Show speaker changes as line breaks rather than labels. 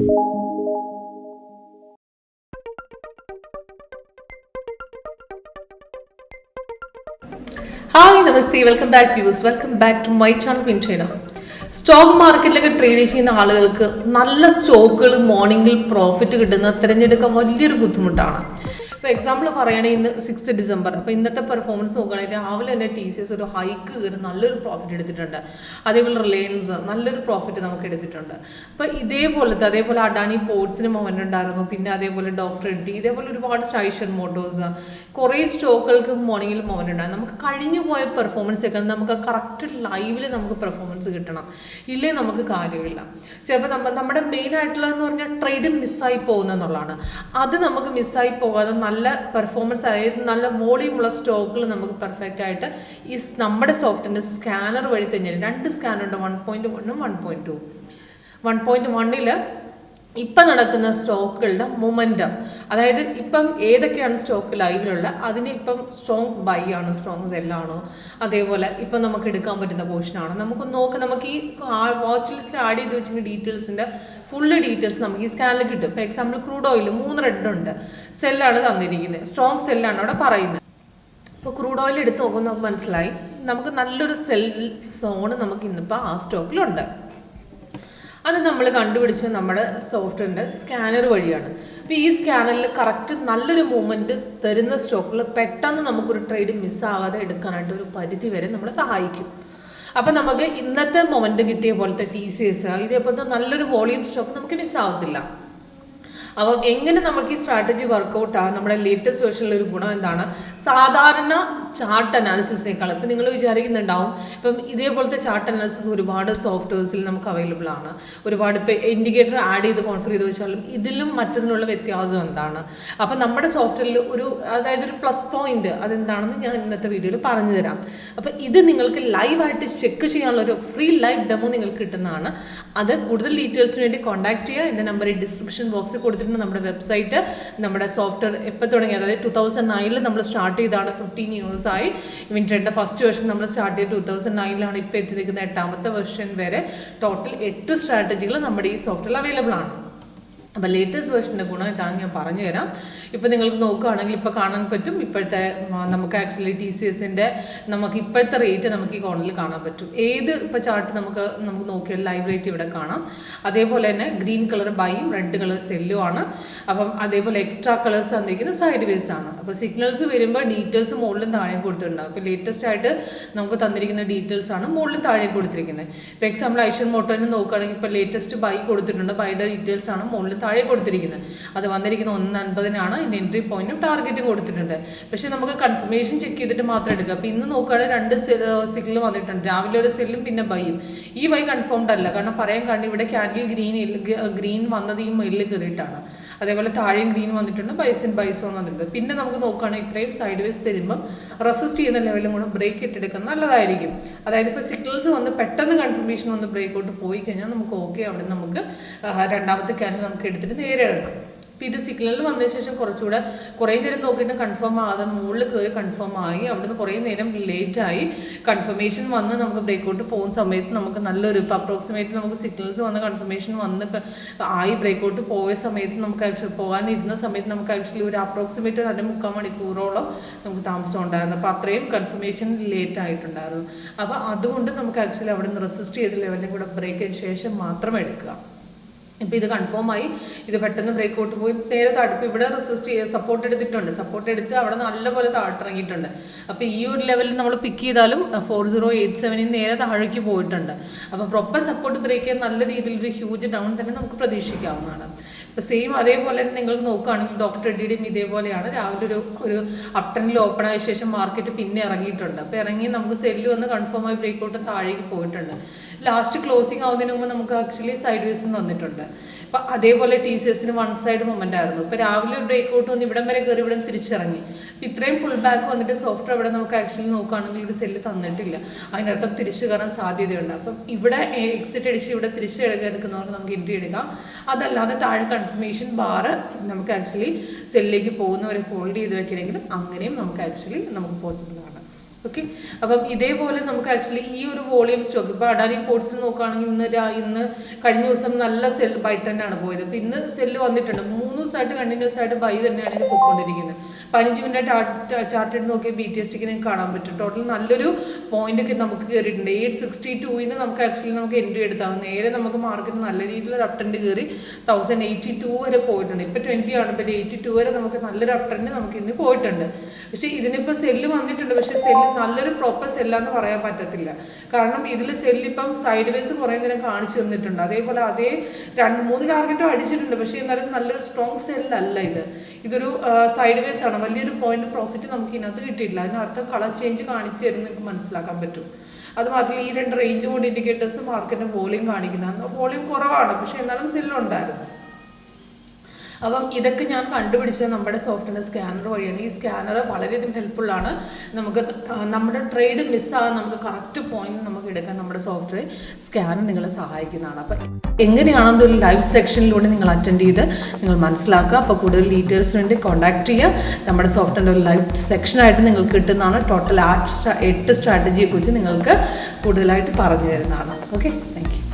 Hi, Namaste, welcome back viewers, welcome back to my channel WinTrader. Stock മാർക്കറ്റിലൊക്കെ trade ചെയ്യുന്ന ആളുകൾക്ക് നല്ല സ്റ്റോക്കുകൾ മോർണിംഗിൽ പ്രോഫിറ്റ് കിട്ടുന്ന തിരഞ്ഞെടുക്കാൻ വലിയൊരു ബുദ്ധിമുട്ടാണ്. ഇപ്പോൾ എക്സാമ്പിൾ പറയുകയാണെങ്കിൽ ഇന്ന് 6 ഡിസംബർ, അപ്പോൾ ഇന്നത്തെ പെർഫോമൻസ് നോക്കുകയാണെങ്കിൽ രാവിലെ തന്നെ TCS ഒരു ഹൈക്ക് കയറി നല്ലൊരു പ്രോഫിറ്റ് എടുത്തിട്ടുണ്ട്. അതേപോലെ റിലയൻസ് നല്ലൊരു പ്രോഫിറ്റ് നമുക്ക് എടുത്തിട്ടുണ്ട്. അപ്പോൾ അതേപോലെ അഡാനി പോർട്സിന് മൊമെൻ്റ് ഉണ്ടായിരുന്നു. പിന്നെ അതേപോലെ ഡോക്ടർ എഡി, ഇതേപോലെ ഒരുപാട് സ്റ്റൈഷൻ മോട്ടോഴ്സ്, കുറേ സ്റ്റോക്കുകൾക്ക് മോർണിംഗിൽ മൊമെൻ്റ് ഉണ്ടായിരുന്നു. നമുക്ക് കഴിഞ്ഞു പോയ പെർഫോമൻസ് ഒക്കെ നമുക്ക് കറക്റ്റ് ലൈവിൽ നമുക്ക് പെർഫോമൻസ് കിട്ടണം, ഇല്ലേ നമുക്ക് കാര്യമില്ല. ചിലപ്പോൾ നമ്മുടെ മെയിൻ ആയിട്ടുള്ളതെന്ന് പറഞ്ഞാൽ ട്രേഡ് മിസ്സായി പോകുന്നതെന്നുള്ളതാണ്. അത് നമുക്ക് മിസ്സായി പോകാതെ നല്ല പെർഫോമൻസ്, അതായത് നല്ല വോളിയമുള്ള സ്റ്റോക്കുകൾ നമുക്ക് പെർഫെക്റ്റ് ആയിട്ട് ഈ നമ്മുടെ സോഫ്റ്റിൻ്റെ സ്കാനർ വഴി തന്നെ 2 സ്കാനുണ്ട്, 1.1 1.2. 1.1 ഇപ്പം നടക്കുന്ന സ്റ്റോക്കുകളുടെ മൊമെൻറ്റം, അതായത് ഇപ്പം ഏതൊക്കെയാണ് സ്റ്റോക്ക് ലൈവിലുള്ള അതിന് ഇപ്പം സ്ട്രോങ് ബൈ ആണോ സ്ട്രോങ് സെല്ലാണോ, അതേപോലെ ഇപ്പം നമുക്ക് എടുക്കാൻ പറ്റുന്ന പോർഷനാണ് നമുക്ക് നോക്കാം. നമുക്ക് ഈ വാച്ച് ലിസ്റ്റിൽ ആഡ് ചെയ്ത് വെച്ചിട്ട് ഡീറ്റെയിൽസിൻ്റെ ഫുള്ള് ഡീറ്റെയിൽസ് നമുക്ക് ഈ സ്കാനിൽ കിട്ടും. ഇപ്പോൾ എക്സാമ്പിൾ ക്രൂഡ് ഓയിൽ 3 റെഡ് ഉണ്ട്, സെല്ലാണ് തന്നിരിക്കുന്നത്, സ്ട്രോങ് സെല്ലാണ് അവിടെ പറയുന്നത്. ഇപ്പോൾ ക്രൂഡ് ഓയിൽ എടുത്ത് നോക്കുമ്പോൾ നമുക്ക് മനസ്സിലായി നമുക്ക് നല്ലൊരു സെൽ സോണ് നമുക്ക് ഇന്നിപ്പോൾ ആ സ്റ്റോക്കിലുണ്ട്. അത് നമ്മൾ കണ്ടുപിടിച്ച് നമ്മുടെ സോഫ്റ്റ്വെയറിൻ്റെ സ്കാനർ വഴിയാണ്. അപ്പോൾ ഈ സ്കാനറിൽ കറക്റ്റ് നല്ലൊരു മൂവ്മെൻറ്റ് തരുന്ന സ്റ്റോക്കുകൾ പെട്ടെന്ന് നമുക്കൊരു ട്രേഡ് മിസ്സാകാതെ എടുക്കാനായിട്ട് ഒരു പരിധി വരെ നമ്മളെ സഹായിക്കും. അപ്പോൾ നമുക്ക് ഇന്നത്തെ മൊമെൻറ്റ് കിട്ടിയ പോലത്തെ TCS ഇതേപോലത്തെ നല്ലൊരു വോളിയം സ്റ്റോക്ക് നമുക്ക് മിസ്സാകത്തില്ല. അപ്പോൾ എങ്ങനെ നമുക്ക് ഈ സ്ട്രാറ്റജി വർക്കൗട്ട് ആകും? നമ്മുടെ ലേറ്റസ്റ്റ് വേർഷനിലൊരു ഗുണം എന്താണ്? സാധാരണ ചാർട്ട് അനാലിസിസിനേക്കാൾ ഇപ്പം നിങ്ങൾ വിചാരിക്കുന്നുണ്ടാവും ഇപ്പം ഇതേപോലത്തെ ചാർട്ട് അനാലിസിസ് ഒരുപാട് സോഫ്റ്റ്വെയർസിൽ നമുക്ക് അവൈലബിൾ ആണ്. ഒരുപാട് ഇപ്പോൾ ഇൻഡിക്കേറ്റർ ആഡ് ചെയ്ത് കോൺഫിഗർ ചെയ്ത് വെച്ചാലും ഇതിലും മറ്റൊന്നിനുള്ള വ്യത്യാസം എന്താണ്? അപ്പം നമ്മുടെ സോഫ്റ്റ്വെയറിൽ അതായത് ഒരു പ്ലസ് പോയിന്റ് അതെന്താണെന്ന് ഞാൻ ഇന്നത്തെ വീഡിയോയിൽ പറഞ്ഞു തരാം. അപ്പം ഇത് നിങ്ങൾക്ക് ലൈവായിട്ട് ചെക്ക് ചെയ്യാനുള്ള ഒരു ഫ്രീ ലൈവ് ഡെമോ നിങ്ങൾക്ക് കിട്ടുന്നതാണ്. അത് കൂടുതൽ ഡീറ്റെയിൽസിന് വേണ്ടി കോൺടാക്ട് ചെയ്യുക. എൻ്റെ നമ്പർ ഈ ഡിസ്ക്രിപ്ഷൻ ബോക്സിൽ കൊടുത്തിട്ടുണ്ട്. നമ്മുടെ വെബ്സൈറ്റ്, നമ്മുടെ സോഫ്റ്റ്വെയർ എപ്പോൾ തുടങ്ങി, അതായത് 2009 നമ്മൾ സ്റ്റാർട്ട് ചെയ്താണ്. 15 years ആയി. വിൻട്രേഡിൻ്റെ ഫസ്റ്റ് വെർഷൻ നമ്മൾ സ്റ്റാർട്ട് ചെയ്ത് 2009 ഇപ്പോൾ എത്തിയിരിക്കുന്ന 8ാമത്തെ വെർഷൻ വരെ ടോട്ടൽ 8 സ്ട്രാറ്റജികൾ നമ്മുടെ ഈ സോഫ്റ്റ്വെയർ അവൈലബിൾ ആണ്. അപ്പോൾ ലേറ്റസ്റ്റ് വേർഷൻ്റെ ഗുണം ഇതാണെന്ന് ഞാൻ പറഞ്ഞു തരാം. ഇപ്പോൾ നിങ്ങൾക്ക് നോക്കുകയാണെങ്കിൽ ഇപ്പോൾ കാണാൻ പറ്റും ഇപ്പോഴത്തെ നമുക്ക് ആക്ച്വലി TCSൻ്റെ നമുക്ക് ഇപ്പോഴത്തെ റേറ്റ് നമുക്ക് ഈ കോണിൽ കാണാൻ പറ്റും. ഏത് ഇപ്പോൾ ചാർട്ട് നമുക്ക് നോക്കിയാൽ ലൈവ് റേറ്റ് ഇവിടെ കാണാം. അതേപോലെ തന്നെ ഗ്രീൻ കളർ ബൈയും റെഡ് കളർ സെല്ലും ആണ്. അപ്പം അതേപോലെ എക്സ്ട്രാ കളേഴ്സ് തന്നിരിക്കുന്നത് സൈഡ് വേസ് ആണ്. അപ്പോൾ സിഗ്നൽസ് വരുമ്പോൾ ഡീറ്റെയിൽസ് മുകളിലും താഴെയും കൊടുത്തിട്ടുണ്ടാകും. ഇപ്പോൾ ലേറ്റസ്റ്റ് ആയിട്ട് നമുക്ക് തന്നിരിക്കുന്ന ഡീറ്റെയിൽസ് ആണ് മുകളിലും താഴെയും കൊടുത്തിരിക്കുന്നത്. ഇപ്പോൾ എക്സാമ്പിൾ ഐഷൻ മോട്ടോറിന് നോക്കുകയാണെങ്കിൽ ഇപ്പോൾ ലേറ്റസ്റ്റ് ബൈ കൊടുത്തിട്ടുണ്ട്, ബൈയുടെ ഡീറ്റെയിൽസ് ആണ് മുകളിൽ താഴെ കൊടുത്തിരിക്കുന്നത്. അത് വന്നിരിക്കുന്ന 1.50 ഇതിൻ്റെ എൻട്രി പോയിന്റും ടാർഗറ്റും കൊടുത്തിട്ടുണ്ട്. പക്ഷേ നമുക്ക് കൺഫർമേഷൻ ചെക്ക് ചെയ്തിട്ട് മാത്രം എടുക്കുക. അപ്പോൾ ഇന്ന് നോക്കുകയാണെങ്കിൽ 2 സിഗ്നൽ വന്നിട്ടുണ്ട്, രാവിലെ ഒരു സെല്ലും പിന്നെ ബൈയും. ഈ ബൈ കൺഫേംഡ് അല്ല, കാരണം പറയാൻ കാരണം ഇവിടെ ക്യാൻഡിൽ ഗ്രീൻ വന്നത് ഈ മുകളിൽ കയറിയിട്ടാണ്. അതേപോലെ താഴെയും ഗ്രീൻ വന്നിട്ടുണ്ട്, ബൈസോൺ വന്നിട്ടുണ്ട്. പിന്നെ നമുക്ക് നോക്കുകയാണെങ്കിൽ ഇത്രയും സൈഡ് വേസ് തരുമ്പം റെസിസ്റ്റ് ചെയ്യുന്ന ലെവലും കൂടെ ബ്രേക്ക് ഇട്ടെടുക്കാൻ നല്ലതായിരിക്കും. അതായത് ഇപ്പോൾ സിഗ്നൽസ് വന്ന് പെട്ടെന്ന് കൺഫർമേഷൻ വന്ന് ബ്രേക്ക് ഔട്ട് പോയി കഴിഞ്ഞാൽ നമുക്ക് ഓക്കെ, അവിടെ നമുക്ക് 2ാമത്തെ ക്യാൻഡിൽ നമുക്ക് എടുത്തിട്ട് നേരെ ഇടണം. അപ്പോൾ ഇത് സിഗ്നലിൽ വന്നതിന് ശേഷം കുറേ നേരം നോക്കിയിട്ട് കൺഫേം ആകാതെ മുകളിൽ കയറി കൺഫേം ആയി, അവിടുന്ന് കുറേ നേരം ലേറ്റായി കൺഫർമേഷൻ വന്ന് നമുക്ക് ബ്രേക്കൗട്ട് പോകുന്ന സമയത്ത് നമുക്ക് നല്ലൊരു ഇപ്പോൾ അപ്രോക്സിമേറ്റ് നമുക്ക് സിഗ്നൽസ് വന്ന് കൺഫർമേഷൻ വന്ന് ആയി ബ്രേക്കൗട്ട് പോയ സമയത്ത് നമുക്ക് ആക്ച്വലി പോകാനിരുന്ന സമയത്ത് നമുക്ക് ആക്ച്വലി ഒരു അപ്രോക്സിമേറ്റ് 2.25 മണിക്കൂറോളം നമുക്ക് താമസം ഉണ്ടായിരുന്നു. അപ്പോൾ അത്രയും കൺഫർമേഷൻ ലേറ്റ് ആയിട്ടുണ്ടായിരുന്നു. അപ്പോൾ അതുകൊണ്ട് നമുക്ക് ആക്ച്വലി അവിടെ നിന്ന് റെസിസ്റ്റ് ചെയ്ത ലെവലിനും കൂടെ ബ്രേക്കിന് ശേഷം മാത്രം എടുക്കുക. ഇപ്പോൾ ഇത് കൺഫേമായി, ഇത് പെട്ടെന്ന് ബ്രേക്കൗട്ട് പോയി നേരെ താഴ്പ്പ് ഇവിടെ സപ്പോർട്ട് എടുത്തിട്ടുണ്ട്. സപ്പോർട്ട് എടുത്ത് അവിടെ നല്ലപോലെ താഴ്ത്തിറങ്ങിയിട്ടുണ്ട്. അപ്പോൾ ഈ ഒരു ലെവലിൽ നമ്മൾ പിക്ക് ചെയ്താലും 4087 നേരെ താഴേക്ക് പോയിട്ടുണ്ട്. അപ്പോൾ പ്രോപ്പർ സപ്പോർട്ട് ബ്രേക്ക് ചെയ്യാൻ നല്ല രീതിയിലൊരു ഹ്യൂജ് ഡൗൺ തന്നെ നമുക്ക് പ്രതീക്ഷിക്കാവുന്നതാണ്. ഇപ്പോൾ സെയിം അതേപോലെ തന്നെ നിങ്ങൾ നോക്കുകയാണെങ്കിൽ ഡോക്ടർ എഡിയുടെയും ഇതേപോലെയാണ്. രാവിലെ ഒരു അപ് ട്രെൻഡിൽ ഓപ്പൺ ആയ ശേഷം മാർക്കറ്റ് പിന്നെ ഇറങ്ങിയിട്ടുണ്ട്. അപ്പോൾ ഇറങ്ങി നമുക്ക് സെല്ല് വന്ന് കൺഫേമായി ബ്രേക്കൗട്ട് താഴേക്ക് പോയിട്ടുണ്ട്. ലാസ്റ്റ് ക്ലോസിങ് ആവുന്നതിന് മുമ്പ് നമുക്ക് ആക്ച്വലി സൈഡ് വേസ് തന്നിട്ടുണ്ട്. അപ്പോൾ അതേപോലെ TCSന് 1 സൈഡ് മൊമെൻ്റ് ആയിരുന്നു. ഇപ്പോൾ രാവിലെ ബ്രേക്കൗട്ട് വന്ന് ഇവിടം വരെ കയറി ഇവിടെ തിരിച്ചിറങ്ങി. അപ്പോൾ ഇത്രയും പുൾ ബാക്ക് വന്നിട്ട് സോഫ്റ്റ്വെയർ ഇവിടെ നമുക്ക് ആക്ച്വലി നോക്കുകയാണെങ്കിൽ ഒരു സെല്ല് തന്നിട്ടില്ല. അതിനർത്ഥം തിരിച്ചു കയറാൻ സാധ്യതയുണ്ട്. അപ്പം ഇവിടെ എക്സിറ്റ് അടിച്ച് ഇവിടെ തിരിച്ച് എടുക്കുന്നവർക്ക് നമുക്ക് എൻട്രി എടുക്കാം. അതല്ലാതെ താഴെ കൺഫർമേഷൻ ബാറ് നമുക്ക് ആക്ച്വലി സെല്ലിലേക്ക് പോകുന്നവരെ ഹോൾഡ് ചെയ്ത് വെക്കണമെങ്കിലും അങ്ങനെയും നമുക്ക് ആക്ച്വലി നമുക്ക് പോസിബിൾ ആണ്. ഓക്കെ. അപ്പം ഇതേപോലെ നമുക്ക് ആക്ച്വലി ഈ ഒരു വോളിയം സ്റ്റോക്ക് ഇപ്പോൾ അഡാനി പോർട്സിൽ നോക്കുകയാണെങ്കിൽ ഇന്ന് കഴിഞ്ഞ ദിവസം നല്ല സെൽ ബൈ തന്നെയാണ് പോയത്. അപ്പോൾ ഇന്ന് സെല്ല് വന്നിട്ടുണ്ട്. 3 ദിവസമായിട്ട് കണ്ടിന്യൂസ് ആയിട്ട് ബൈ തന്നെയാണ് ഇത് പോയിക്കൊണ്ടിരിക്കുന്നത്. 15 മിനിറ്റ് ചാർട്ട് എടുത്ത് നോക്കിയാൽ BTSTക്ക് നിങ്ങൾക്ക് കാണാൻ പറ്റും. ടോട്ടൽ നല്ലൊരു പോയിന്റ് നമുക്ക് കയറിയിട്ടുണ്ട്. 862 നമുക്ക് ആക്ച്വലി നമുക്ക് എൻട്രി എടുത്താൽ നേരെ നമുക്ക് മാർക്കറ്റ് നല്ല രീതിയിലൊരു അപ് ട്രെൻഡ് കയറി 1082 വരെ പോയിട്ടുണ്ട്. ഇപ്പോൾ 20 ആണ്, ഇപ്പോൾ 82 വരെ നമുക്ക് നല്ലൊരു അപ് ട്രെൻഡ് നമുക്ക് ഇന്ന് പോയിട്ടുണ്ട്. പക്ഷേ ഇതിനിപ്പോൾ സെല്ല് വന്നിട്ടുണ്ട്. പക്ഷേ സെല്ല് നല്ലൊരു പ്രോപ്പർ സെല്ലാന്ന് പറയാൻ പറ്റത്തില്ല. കാരണം ഇതിൽ സെല്ലിപ്പം സൈഡ് വേസ് കുറേ നേരം കാണിച്ചു തന്നിട്ടുണ്ട്. അതേപോലെ അതേ 2-3 ടാർഗറ്റും അടിച്ചിട്ടുണ്ട്. പക്ഷേ എന്നാലും നല്ലൊരു സ്ട്രോങ് സെല്ലല്ല ഇത്. ഇതൊരു സൈഡ് വേസ് ആണ്. വലിയൊരു പോയിന്റ് പ്രോഫിറ്റ് നമുക്ക് ഇതിനകത്ത് കിട്ടിയിട്ടില്ല. അതിനർത്ഥം കളർ ചേഞ്ച് കാണിച്ചു തരുന്ന നിങ്ങൾക്ക് മനസ്സിലാക്കാൻ പറ്റും. അത് മാത്രമല്ല ഈ 2 റേഞ്ച് ബോണ്ട് ഇൻഡിക്കേറ്റേഴ്സ് മാർക്കറ്റിൻ്റെ വോളിയം കാണിക്കുന്നതാണ്. വോളിയം കുറവാണ്, പക്ഷേ എന്നാലും സെല്ലുണ്ടായിരുന്നു. അപ്പം ഇതൊക്കെ ഞാൻ കണ്ടുപിടിച്ചത് നമ്മുടെ സോഫ്റ്റ്വെയർ സ്കാനർ വഴിയാണ്. ഈ സ്കാനർ വളരെയധികം ഹെൽപ്ഫുള്ളാണ്. നമുക്ക് നമ്മുടെ ട്രേഡ് മിസ്സാകാൻ നമുക്ക് കറക്റ്റ് പോയിന്റ് നമുക്ക് എടുക്കാൻ നമ്മുടെ സോഫ്റ്റ്വെയർ സ്കാനർ നിങ്ങളെ സഹായിക്കുന്നതാണ്. അപ്പം എങ്ങനെയാണെന്നൊരു ലൈവ് സെക്ഷനിലൂടെ നിങ്ങൾ അറ്റൻഡ് ചെയ്ത് നിങ്ങൾ മനസ്സിലാക്കുക. അപ്പോൾ കൂടുതൽ ഡീറ്റെയിൽസിന് വേണ്ടി കോൺടാക്ട് ചെയ്യുക. നമ്മുടെ സോഫ്റ്റ്വെയറിൻ്റെ ഒരു ലൈവ് സെക്ഷനായിട്ട് നിങ്ങൾക്ക് കിട്ടുന്നതാണ്. ടോട്ടൽ 8 സ്ട്രാറ്റജിയെക്കുറിച്ച് നിങ്ങൾക്ക് കൂടുതലായിട്ട് പറഞ്ഞു തരുന്നതാണ്. Okay, thank you.